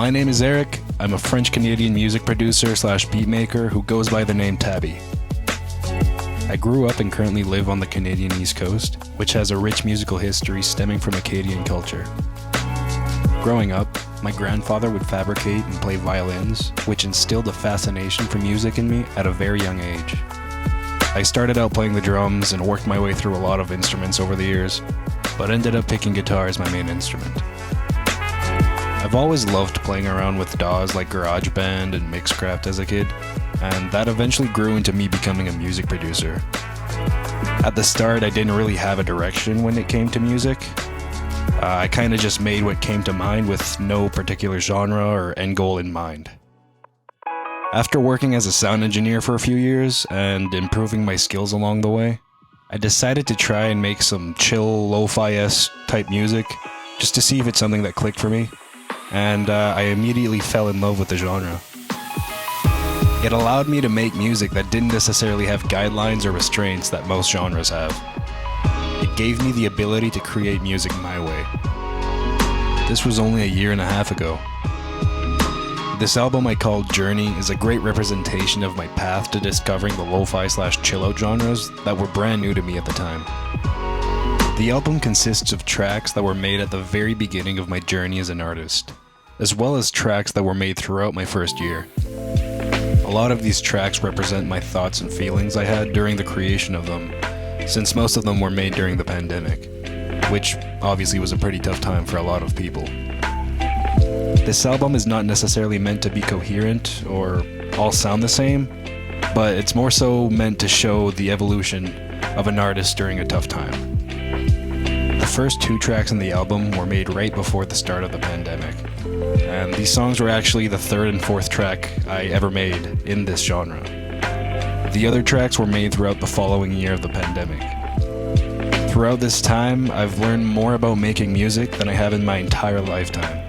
My name is Eric. I'm a French-Canadian music producer slash beatmaker who goes by the name Tabi. I grew up and currently live on the Canadian East Coast, which has a rich musical history stemming from Acadian culture. Growing up, my grandfather would fabricate and play violins, which instilled a fascination for music in me at a very young age. I started out playing the drums and worked my way through a lot of instruments over the years, but ended up picking guitar as my main instrument. I've always loved playing around with DAWs like GarageBand and Mixcraft as a kid, and that eventually grew into me becoming a music producer. At the start, I didn't really have a direction when it came to music. I kind of just made what came to mind with no particular genre or end goal in mind. After working as a sound engineer for a few years and improving my skills along the way, I decided to try and make some chill, lo-fi-esque type music just to see if it's something that clicked for me, and I immediately fell in love with the genre. It allowed me to make music that didn't necessarily have guidelines or restraints that most genres have. It gave me the ability to create music my way. This was only a year and a half ago. This album I called Journey is a great representation of my path to discovering the lo-fi slash chill-out genres that were brand new to me at the time. The album consists of tracks that were made at the very beginning of my journey as an artist, as well as tracks that were made throughout my first year. A lot of these tracks represent my thoughts and feelings I had during the creation of them, since most of them were made during the pandemic, which obviously was a pretty tough time for a lot of people. This album is not necessarily meant to be coherent or all sound the same, but it's more so meant to show the evolution of an artist during a tough time. The first two tracks on the album were made right before the start of the pandemic, and these songs were actually the third and fourth track I ever made in this genre. The other tracks were made throughout the following year of the pandemic. Throughout this time, I've learned more about making music than I have in my entire lifetime.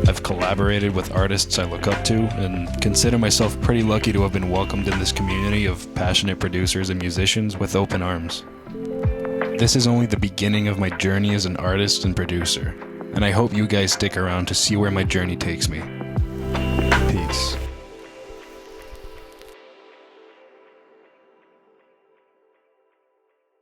I've collaborated with artists I look up to and consider myself pretty lucky to have been welcomed in this community of passionate producers and musicians with open arms. This is only the beginning of my journey as an artist and producer, and I hope you guys stick around to see where my journey takes me. Peace.